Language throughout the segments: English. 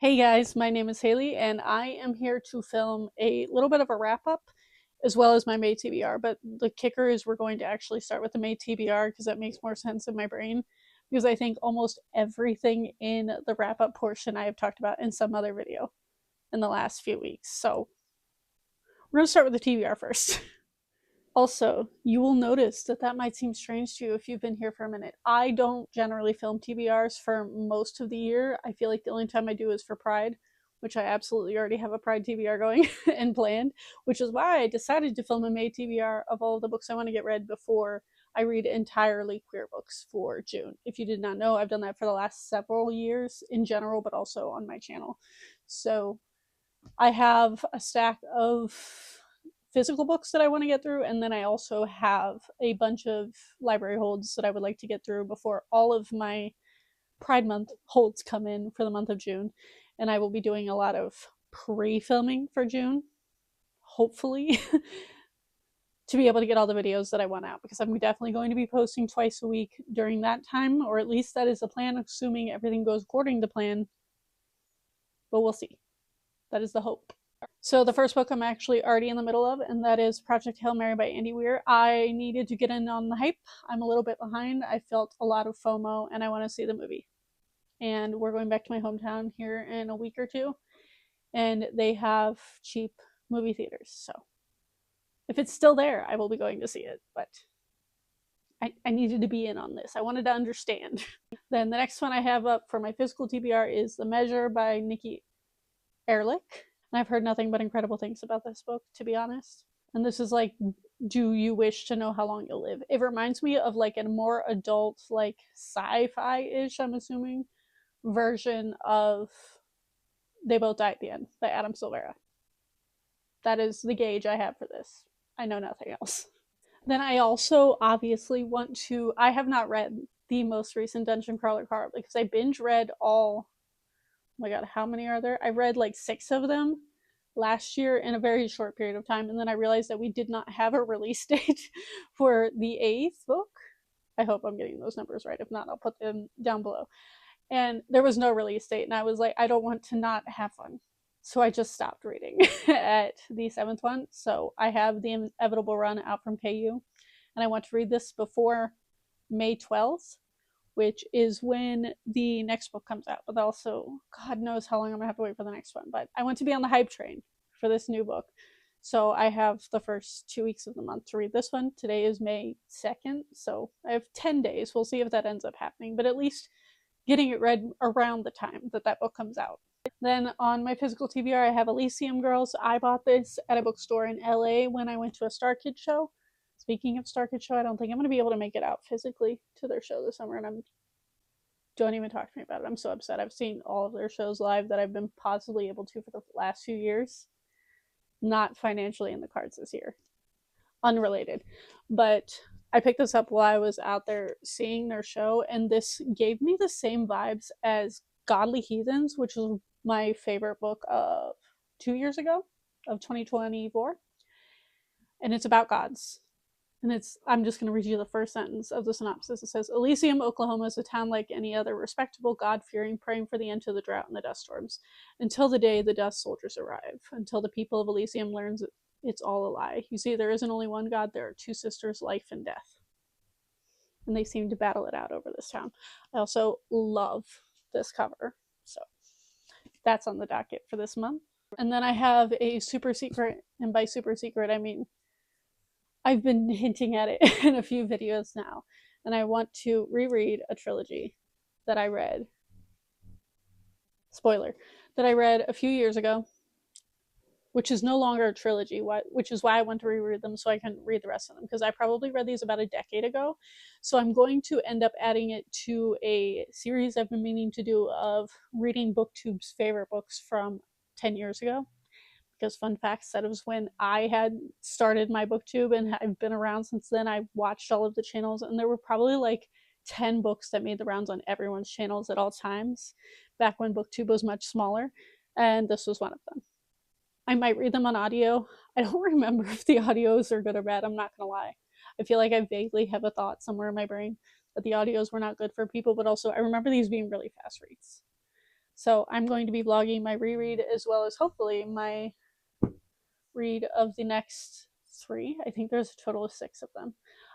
Hey guys, my name is Haley, and I am here to film a little bit of a wrap up as well as my May TBR. But the kicker is we're going to actually start with the May TBR because that makes more sense in my brain. Because I think almost everything in the wrap up portion I have talked about in some other video in the last few weeks. So we're going to start with the TBR first. Also, you will notice that that might seem strange to you if you've been here for a minute. I don't generally film TBRs for most of the year. I feel like the only time I do is for Pride, which I absolutely already have a Pride TBR going and planned, which is why I decided to film a May TBR of all of the books I want to get read before I read entirely queer books for June. If you did not know, I've done that for the last several years in general, but also on my channel. So I have a stack of physical books that I want to get through, and then I also have a bunch of library holds that I would like to get through before all of my Pride Month holds come in for the month of June. And I will be doing a lot of pre-filming for June, hopefully, to be able to get all the videos that I want out, because I'm definitely going to be posting twice a week during that time, or at least that is the plan, assuming everything goes according to plan. But we'll see. That is the hope. So the first book I'm actually already in the middle of, and that is Project Hail Mary by Andy Weir. I needed to get in on the hype. I'm a little bit behind. I felt a lot of FOMO, and I want to see the movie. And we're going back to my hometown here in a week or two, and they have cheap movie theaters. So if it's still there, I will be going to see it. But I needed to be in on this. I wanted to understand. Then the next one I have up for my physical TBR is The Measure by Nikki Ehrlich. And I've heard nothing but incredible things about this book, to be honest. And this is like, do you wish to know how long you'll live? It reminds me of like a more adult, like sci-fi-ish, I'm assuming, version of They Both Die at the End by Adam Silvera. That is the gauge I have for this. I know nothing else. Then I also obviously want to, I have not read the most recent Dungeon Crawler card because I binge read all, oh my god, how many are there? I read like 6 of them last year in a very short period of time, and then I realized that we did not have a release date for the 8th book. I hope I'm getting those numbers right. If not, I'll put them down below. And there was no release date, and I was like, I don't want to not have one. So I just stopped reading at the 7th one. So I have The Inevitable Run out from KU, and I want to read this before May 12th, which is when the next book comes out. But also, God knows how long I'm gonna have to wait for the next one. But I want to be on the hype train for this new book. So I have the first 2 weeks of the month to read this one. Today is May 2nd, so I have 10 days. We'll see if that ends up happening, but at least getting it read around the time that that book comes out. Then on my physical TBR, I have Elysium Girls. I bought this at a bookstore in LA when I went to a Star Kids show. Speaking of Star Kids show, I don't think I'm going to be able to make it out physically to their show this summer, and don't even talk to me about it. I'm so upset. I've seen all of their shows live that I've been possibly able to for the last few years. Not financially in the cards this year. Unrelated. But I picked this up while I was out there seeing their show, and this gave me the same vibes as Godly Heathens, which was my favorite book of 2 years ago, of 2024. And it's about gods. And I'm just going to read you the first sentence of the synopsis. It says, Elysium, Oklahoma is a town like any other respectable, God-fearing, praying for the end to the drought and the dust storms. Until the day the dust soldiers arrive. Until the people of Elysium learns it's all a lie. You see, there isn't only one God, there are 2 sisters, life and death. And they seem to battle it out over this town. I also love this cover. So that's on the docket for this month. And then I have a super secret, and by super secret, I mean I've been hinting at it in a few videos now, and I want to reread a trilogy that I read. Spoiler, that I read a few years ago, which is no longer a trilogy, which is why I want to reread them so I can read the rest of them, because I probably read these about a decade ago. So I'm going to end up adding it to a series I've been meaning to do of reading Booktube's favorite books from 10 years ago. Because fun fact, that was when I had started my booktube, and I've been around since then. I watched all of the channels, and there were probably like 10 books that made the rounds on everyone's channels at all times, back when booktube was much smaller, and this was one of them. I might read them on audio. I don't remember if the audios are good or bad, I'm not gonna lie. I feel like I vaguely have a thought somewhere in my brain that the audios were not good for people, but also I remember these being really fast reads. So I'm going to be vlogging my reread as well as hopefully my read of the next 3. I think there's a total of 6 of them.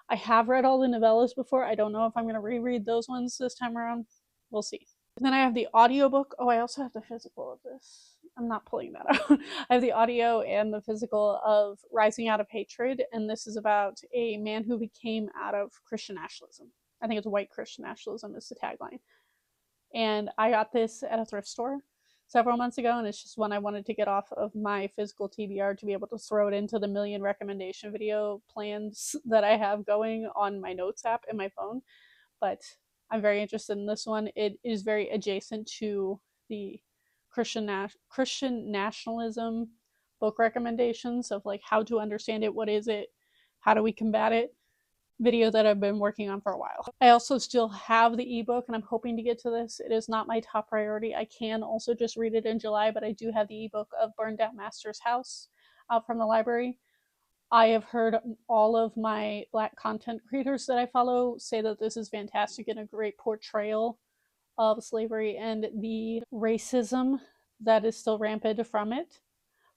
I have read all the novellas before. I don't know if I'm going to reread those ones this time around. We'll see. And then I have the audiobook. Oh, I also have the physical of this. I'm not pulling that out. I have the audio and the physical of Rising Out of Hatred, and this is about a man who became out of Christian nationalism. I think it's white Christian nationalism is the tagline. And I got this at a thrift store several months ago, and it's just one I wanted to get off of my physical TBR to be able to throw it into the million recommendation video plans that I have going on my notes app in my phone. But I'm very interested in this one. It is very adjacent to the Christian nationalism book recommendations of like how to understand it, what is it, how do we combat it, video that I've been working on for a while. I also still have the ebook and I'm hoping to get to this. It is not my top priority. I can also just read it in July, but I do have the ebook of Burned Down Master's House out from the library. I have heard all of my Black content creators that I follow say that this is fantastic and a great portrayal of slavery and the racism that is still rampant from it.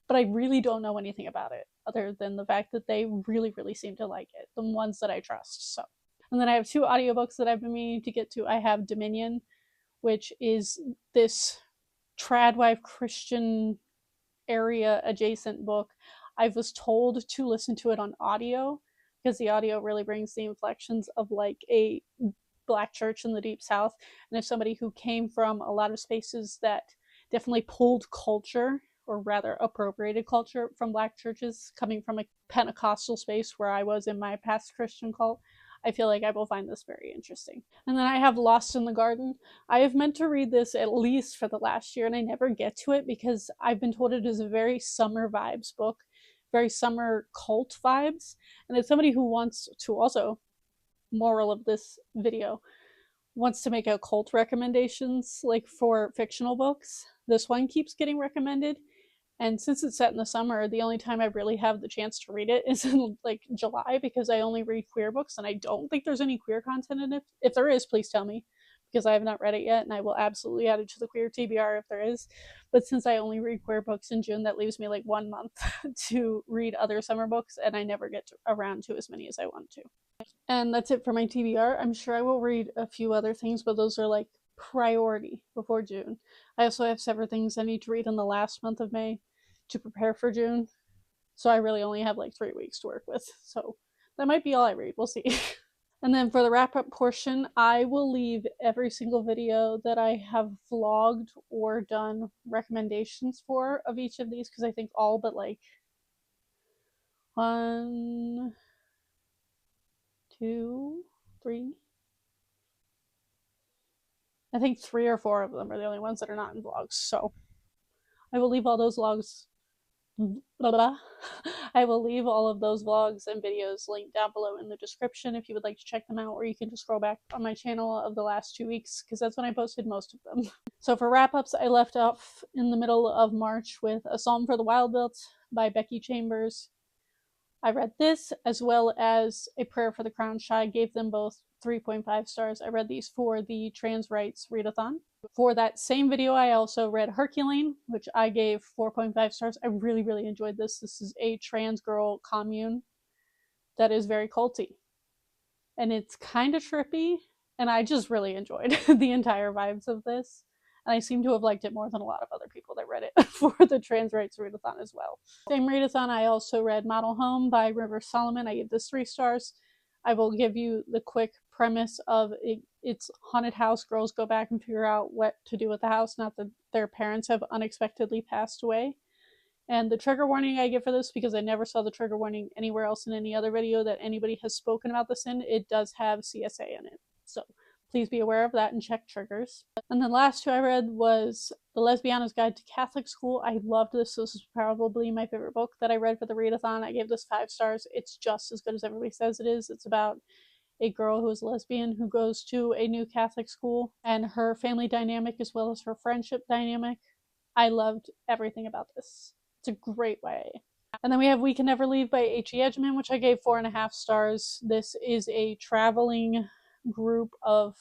But I really don't know anything about it other than the fact that they really, really seem to like it, the ones that I trust. So, and then I have 2 audiobooks that I've been meaning to get to. I have Dominion, which is this tradwife Christian area adjacent book. I was told to listen to it on audio because the audio really brings the inflections of like a Black church in the Deep South. And if somebody who came from a lot of spaces that definitely pulled culture, or rather appropriated culture from Black churches, coming from a Pentecostal space where I was in my past Christian cult, I feel like I will find this very interesting. And then I have Lost in the Garden. I have meant to read this at least for the last year, and I never get to it because I've been told it is a very summer vibes book, very summer cult vibes. And as somebody who wants to also, moral of this video, wants to make out cult recommendations like for fictional books, this one keeps getting recommended. And since it's set in the summer, the only time I really have the chance to read it is in like July because I only read queer books and I don't think there's any queer content in it. If there is, please tell me because I have not read it yet and I will absolutely add it to the queer TBR if there is. But since I only read queer books in June, that leaves me like 1 month to read other summer books and I never get around to as many as I want to. And that's it for my TBR. I'm sure I will read a few other things, but those are like priority before June. I also have several things I need to read in the last month of May to prepare for June. So I really only have like 3 weeks to work with. So that might be all I read. We'll see. And then for the wrap up portion, I will leave every single video that I have vlogged or done recommendations for of each of these because I think all but like 1, 2, 3. I think 3 or 4 of them are the only ones that are not in vlogs. So I will leave all those vlogs. Blah, blah. I will leave all of those vlogs and videos linked down below in the description if you would like to check them out, or you can just scroll back on my channel of the last 2 weeks because that's when I posted most of them. So for wrap-ups, I left off in the middle of March with A Psalm for the Wild-Built by Becky Chambers. I read this as well as A Prayer for the Crown Shy. Gave them both 3.5 stars. I read these for the trans rights readathon. For that same video, I also read Herculean, which I gave 4.5 stars. I really, really enjoyed this. This is a trans girl commune that is very culty. And it's kind of trippy, and I just really enjoyed the entire vibes of this. And I seem to have liked it more than a lot of other people that read it for the trans rights readathon as well. Same readathon, I also read Model Home by River Solomon. I gave this 3 stars. I will give you the quick premise of it. It's haunted house. Girls go back and figure out what to do with the house, not that their parents have unexpectedly passed away. And the trigger warning I give for this, because I never saw the trigger warning anywhere else in any other video that anybody has spoken about this in, it does have CSA in it. So please be aware of that and check triggers. And the last 2 I read was The Lesbiana's Guide to Catholic School. I loved this. This is probably my favorite book that I read for the readathon. I gave this 5 stars. It's just as good as everybody says it is. It's about a girl who is lesbian who goes to a new Catholic school and her family dynamic as well as her friendship dynamic. I loved everything about this. It's a great YA. And then we have We Can Never Leave by H.E. Edgman, which I gave 4.5 stars. This is a traveling group of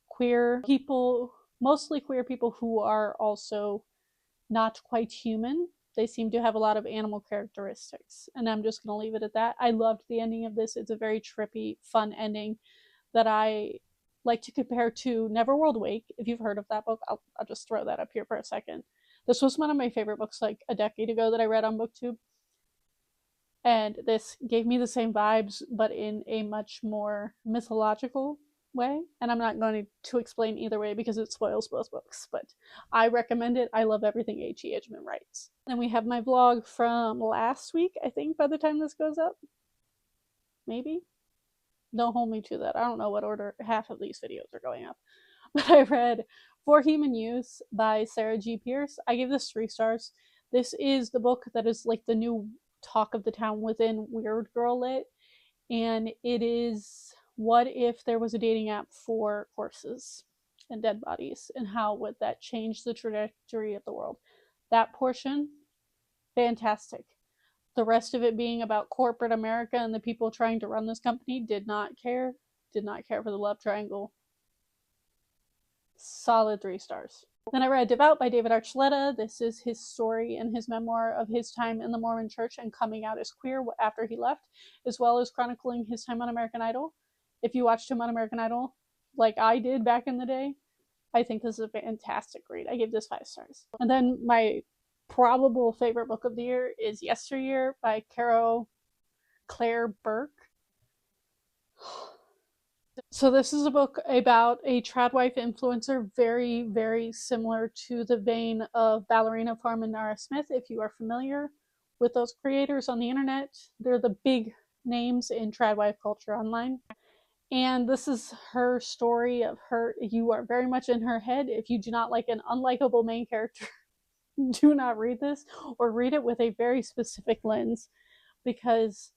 queer people mostly queer people who are also not quite human. They seem to have a lot of animal characteristics. And I'm just going to leave it at that. I loved the ending of this. It's a very trippy, fun ending that I like to compare to Neverworld Wake. If you've heard of that book, I'll just throw that up here for a second. This was one of my favorite books like a decade ago that I read on Booktube. And this gave me the same vibes, but in a much more mythological way. And I'm not going to explain either way because it spoils both books, but I recommend it. I love everything H.E. Edgman writes. Then we have my vlog from last week, I think, by the time this goes up. Maybe? Don't hold me to that. I don't know what order half of these videos are going up. But I read For Human Use by Sarah G. Pierce. I gave this 3 stars. This is the book that is like the new talk of the town within Weird Girl Lit. And it is, what if there was a dating app for corpses and dead bodies, and how would that change the trajectory of the world? That portion, fantastic. The rest of it being about corporate America and the people trying to run this company, did not care. Did not care for the love triangle. Solid 3 stars. Then I read Devout by David Archuleta. This is his story and his memoir of his time in the Mormon church and coming out as queer after he left, as well as chronicling his time on American Idol. If you watched him on American Idol, like I did back in the day, I think this is a fantastic read. I gave this 5 stars. And then my probable favorite book of the year is Yesteryear by Claire Burke. So this is a book about a tradwife influencer, very, very similar to the vein of Ballerina Farm and Nara Smith. If you are familiar with those creators on the internet, they're the big names in tradwife culture online. And this is her story of her. You are very much in her head. If you do not like an unlikable main character, do not read this, or read it with a very specific lens, because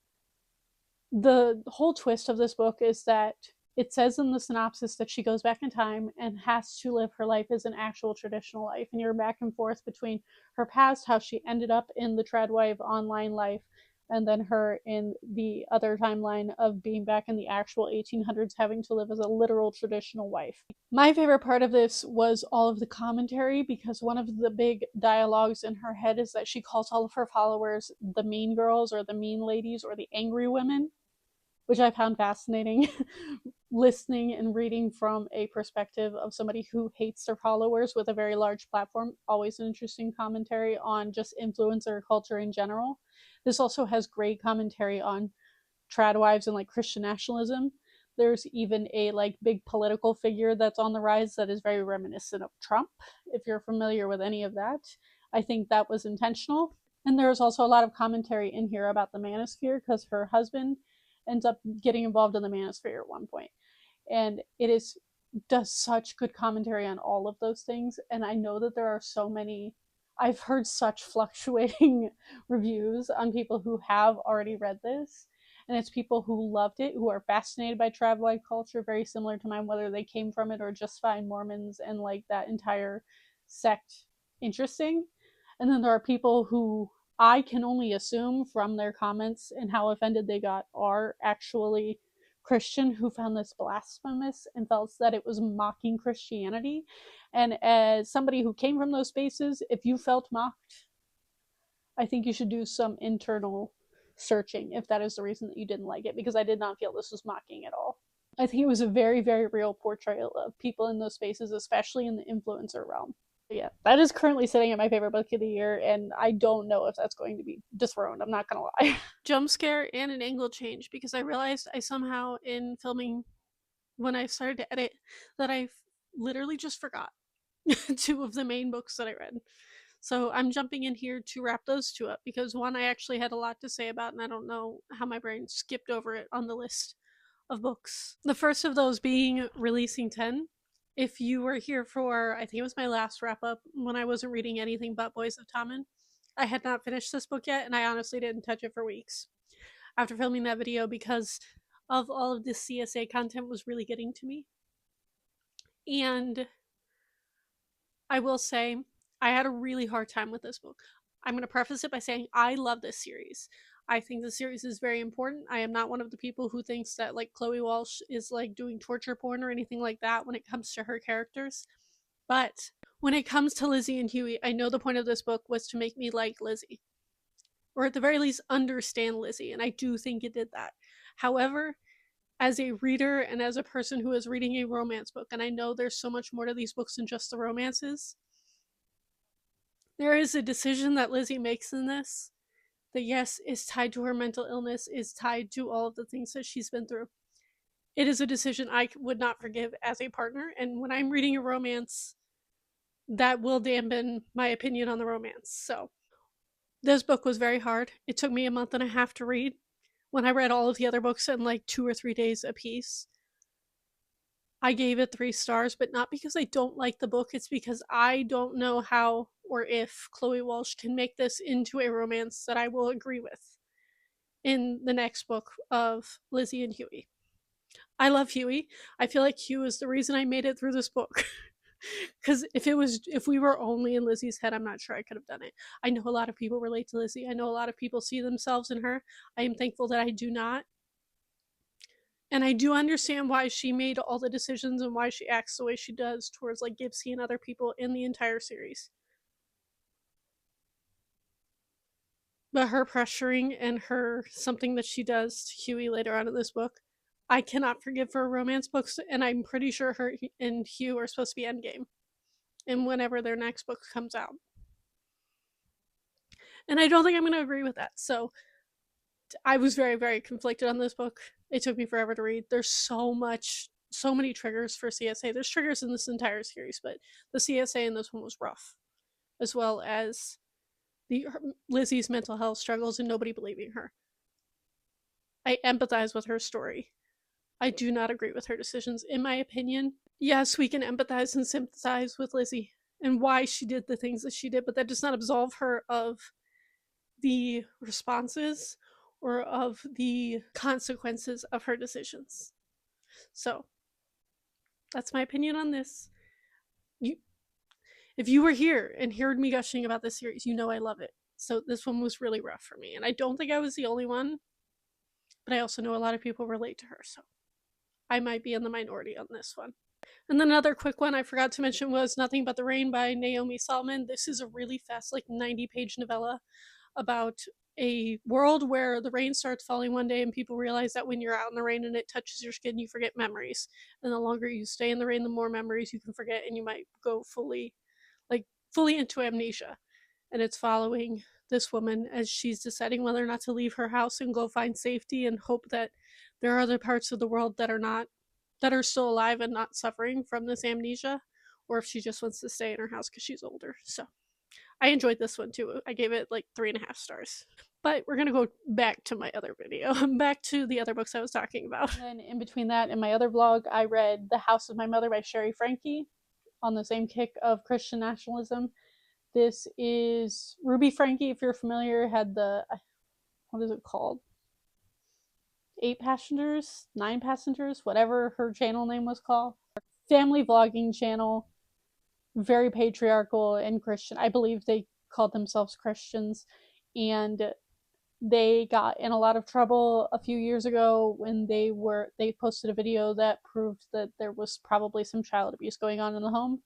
the whole twist of this book is that it says in the synopsis that she goes back in time and has to live her life as an actual traditional life. And you're back and forth between her past, how she ended up in the tradwife online life, and then her in the other timeline of being back in the actual 1800s, having to live as a literal traditional wife. My favorite part of this was all of the commentary, because one of the big dialogues in her head is that she calls all of her followers the mean girls or the mean ladies or the angry women, which I found fascinating. Listening and reading from a perspective of somebody who hates their followers with a very large platform, always an interesting commentary on just influencer culture in general. This also has great commentary on tradwives and like Christian nationalism. There's even a like big political figure that's on the rise that is very reminiscent of Trump. If you're familiar with any of that, I think that was intentional. And there's also a lot of commentary in here about the manosphere, because her husband ends up getting involved in the manosphere at one point. And does such good commentary on all of those things. And I know that there are so many, I've heard such fluctuating reviews on people who have already read this. And it's people who loved it, who are fascinated by tradwife culture, very similar to mine, whether they came from it or just find Mormons and like that entire sect interesting. And then there are people who I can only assume from their comments and how offended they got are actually Christian, who found this blasphemous and felt that it was mocking Christianity. And as somebody who came from those spaces, if you felt mocked, I think you should do some internal searching if that is the reason that you didn't like it, because I did not feel this was mocking at all. I think it was a very, very real portrayal of people in those spaces, especially in the influencer realm. Yeah, that is currently sitting at my favorite book of the year, and I don't know if that's going to be dethroned. I'm not gonna lie. Jump scare and an angle change, because I realized I somehow, in filming when I started to edit, that I literally just forgot 2 of the main books that I read. So I'm jumping in here to wrap those 2 up, because one I actually had a lot to say about, and I don't know how my brain skipped over it on the list of books. The first of those being Releasing 10. If you were here for, I think it was my last wrap up when I wasn't reading anything but Boys of Tommen, I had not finished this book yet, and I honestly didn't touch it for weeks after filming that video, because of all of this CSA content was really getting to me. And I will say, I had a really hard time with this book. I'm going to preface it by saying I love this series. I think the series is very important. I am not one of the people who thinks that like Chloe Walsh is like doing torture porn or anything like that when it comes to her characters. But when it comes to Lizzie and Huey, I know the point of this book was to make me like Lizzie, or at the very least understand Lizzie, and I do think it did that. However, as a reader and as a person who is reading a romance book, and I know there's so much more to these books than just the romances, there is a decision that Lizzie makes in this that, yes, is tied to her mental illness, is tied to all of the things that she's been through. It is a decision I would not forgive as a partner, and when I'm reading a romance, that will dampen my opinion on the romance. So this book was very hard. It took me a month and a half to read. When I read all of the other books in like 2 or 3 days apiece, I gave it 3 stars, but not because I don't like the book. It's because I don't know how or if Chloe Walsh can make this into a romance that I will agree with in the next book of Lizzie and Huey. I love Huey. I feel like Hugh is the reason I made it through this book. Because if we were only in Lizzie's head, I'm not sure I could have done it. I know a lot of people relate to Lizzie. I know a lot of people see themselves in her. I am thankful that I do not. And I do understand why she made all the decisions and why she acts the way she does towards like Gibbsy and other people in the entire series. But her pressuring and her something that she does to Huey later on in this book, I cannot forgive for romance books, and I'm pretty sure her and Hugh are supposed to be endgame. And whenever their next book comes out. And I don't think I'm going to agree with that. So I was very, very conflicted on this book. It took me forever to read. There's so many triggers for CSA. There's triggers in this entire series, but the CSA in this one was rough, as well as Lizzie's mental health struggles and nobody believing her. I empathize with her story. I do not agree with her decisions. In my opinion, yes, we can empathize and sympathize with Lizzie and why she did the things that she did, but that does not absolve her of the responses or of the consequences of her decisions. So that's my opinion on this. If you were here and heard me gushing about this series, you know I love it. So this one was really rough for me, and I don't think I was the only one, but I also know a lot of people relate to her, so I might be in the minority on this one. And then another quick one I forgot to mention was Nothing But the Rain by Naomi Salmon. This is a really fast, like 90-page novella about a world where the rain starts falling one day and people realize that when you're out in the rain and it touches your skin, you forget memories. And the longer you stay in the rain, the more memories you can forget, and you might go fully into amnesia. And it's following this woman as she's deciding whether or not to leave her house and go find safety and hope that there are other parts of the world that are still alive and not suffering from this amnesia, or if she just wants to stay in her house because she's older. So I enjoyed this one too. I gave it like 3.5 stars. But we're gonna go back to my other video, back to the other books I was talking about. And in between that, in my other vlog, I read The House of My Mother by Sherry Frankie on the same kick of Christian nationalism. This is Ruby Frankie, if you're familiar, had the, what is it called? 8 passengers, 9 passengers, whatever her channel name was called. Family vlogging channel, very patriarchal and Christian. I believe they called themselves Christians, and they got in a lot of trouble a few years ago when they posted a video that proved that there was probably some child abuse going on in the home.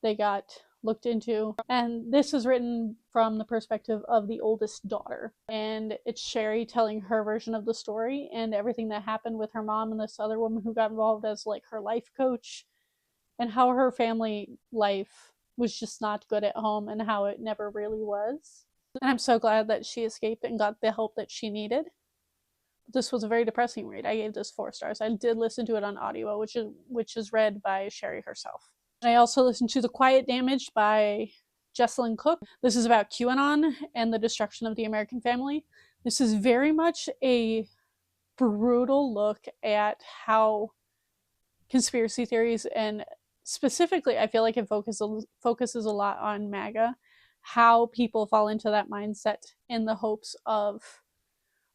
They got looked into, and this is written from the perspective of the oldest daughter, and it's Sherry telling her version of the story and everything that happened with her mom and this other woman who got involved as like her life coach, and how her family life was just not good at home and how it never really was. And I'm so glad that she escaped and got the help that she needed. This was a very depressing read. I gave this 4 stars. I did listen to it on audio, which is read by Sherry herself. And I also listened to The Quiet Damage by Jessalyn Cook. This is about QAnon and the destruction of the American family. This is very much a brutal look at how conspiracy theories, and specifically I feel like it focuses a lot on MAGA, how people fall into that mindset in the hopes of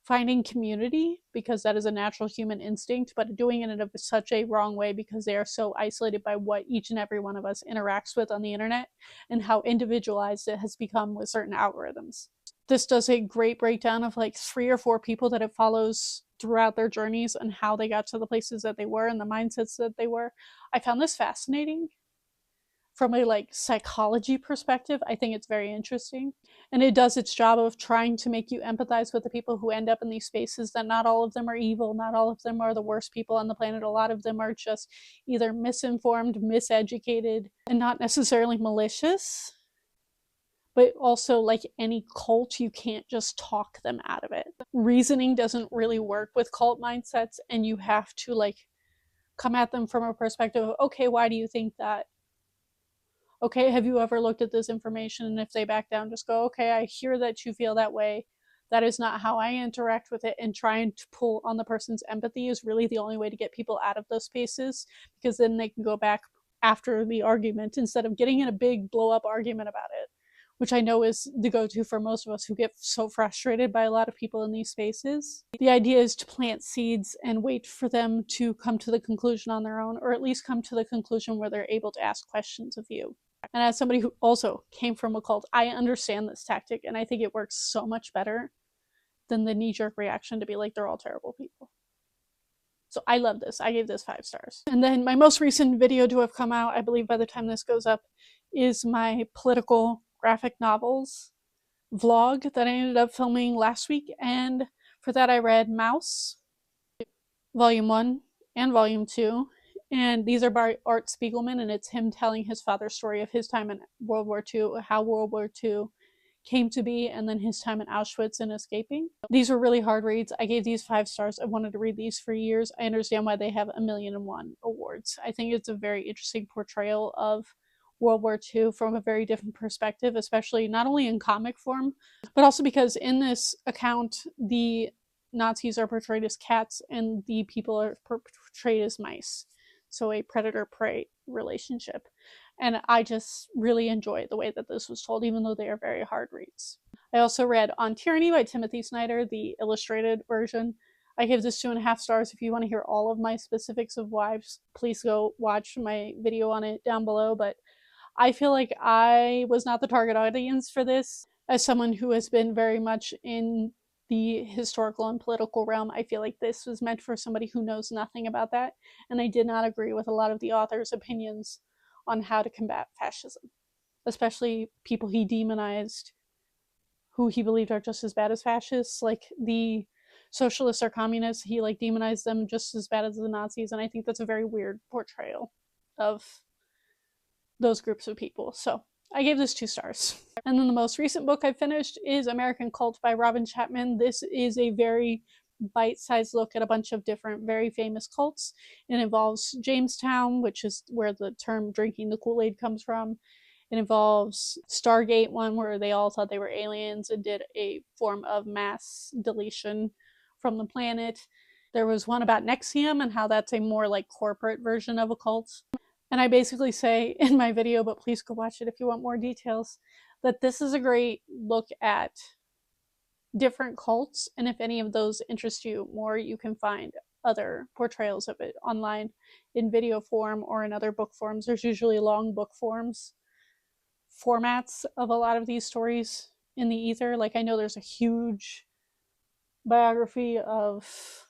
finding community, because that is a natural human instinct, but doing it in such a wrong way because they are so isolated by what each and every one of us interacts with on the internet and how individualized it has become with certain algorithms. This does a great breakdown of like 3 or 4 people that it follows throughout their journeys and how they got to the places that they were and the mindsets that they were. I found this fascinating from a like psychology perspective, I think it's very interesting. And it does its job of trying to make you empathize with the people who end up in these spaces, that not all of them are evil, not all of them are the worst people on the planet. A lot of them are just either misinformed, miseducated, and not necessarily malicious. But also, like any cult, you can't just talk them out of it. Reasoning doesn't really work with cult mindsets, and you have to like come at them from a perspective of, okay, why do you think that? Okay, have you ever looked at this information? And if they back down, just go, okay, I hear that you feel that way. That is not how I interact with it. And trying to pull on the person's empathy is really the only way to get people out of those spaces, because then they can go back after the argument instead of getting in a big blow up argument about it, which I know is the go-to for most of us who get so frustrated by a lot of people in these spaces. The idea is to plant seeds and wait for them to come to the conclusion on their own, or at least come to the conclusion where they're able to ask questions of you. And as somebody who also came from a cult, I understand this tactic, and I think it works so much better than the knee-jerk reaction to be like, they're all terrible people. So I love this. I gave this 5 stars. And then my most recent video to have come out, I believe by the time this goes up, is my political graphic novels vlog that I ended up filming last week. And for that I read Mouse, Volume 1 and Volume 2. And these are by Art Spiegelman, and it's him telling his father's story of his time in World War II, how World War II came to be, and then his time in Auschwitz and escaping. These were really hard reads. I gave these 5 stars. I wanted to read these for years. I understand why they have 1,000,001 awards. I think it's a very interesting portrayal of World War II from a very different perspective, especially not only in comic form, but also because in this account, the Nazis are portrayed as cats and the people are portrayed as mice. So a predator-prey relationship. And I just really enjoy the way that this was told, even though they are very hard reads. I also read On Tyranny by Timothy Snyder, the illustrated version. I give this 2.5 stars. If you want to hear all of my specifics of why, please go watch my video on it down below. But I feel like I was not the target audience for this. As someone who has been very much in the historical and political realm, I feel like this was meant for somebody who knows nothing about that, and I did not agree with a lot of the author's opinions on how to combat fascism, especially people he demonized who he believed are just as bad as fascists. Like the socialists or communists, he like demonized them just as bad as the Nazis, and I think that's a very weird portrayal of those groups of people. So I gave this 2 stars. And then the most recent book I finished is American Cult by Robin Chapman. This is a very bite-sized look at a bunch of different very famous cults. It involves Jamestown, which is where the term drinking the Kool-Aid comes from. It involves Stargate, one where they all thought they were aliens and did a form of mass deletion from the planet. There was one about Nexium and how that's a more like corporate version of a cult. And I basically say in my video, but please go watch it if you want more details, that this is a great look at different cults. And if any of those interest you more, you can find other portrayals of it online in video form or in other book forms. There's usually long book formats of a lot of these stories in the ether. Like I know there's a huge biography of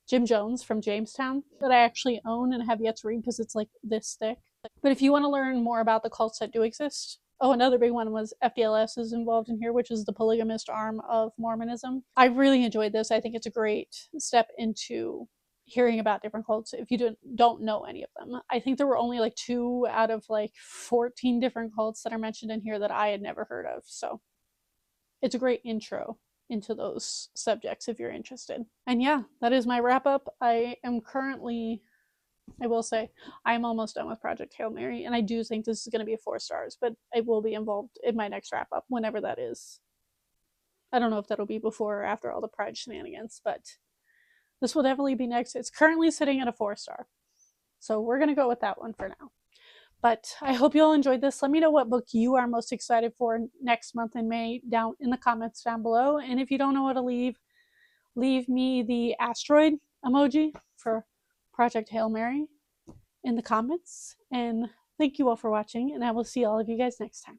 Jim Jones from Jamestown that I actually own and have yet to read because it's like this thick. But if you want to learn more about the cults that do exist, oh, another big one was FDLS is involved in here, which is the polygamist arm of Mormonism. I really enjoyed this. I think it's a great step into hearing about different cults if you don't know any of them. I think there were only like 2 out of like 14 different cults that are mentioned in here that I had never heard of. So it's a great intro into those subjects if you're interested. And yeah, that is my wrap up. I will say, I'm almost done with Project Hail Mary, and I do think this is going to be a 4 stars, but I will be involved in my next wrap up, whenever that is. I don't know if that'll be before or after all the Pride shenanigans, but this will definitely be next. It's currently sitting at a 4 star, so we're going to go with that one for now. But I hope you all enjoyed this. Let me know what book you are most excited for next month in May down in the comments down below. And if you don't know what to leave me the asteroid emoji for Project Hail Mary in the comments. And thank you all for watching, and I will see all of you guys next time.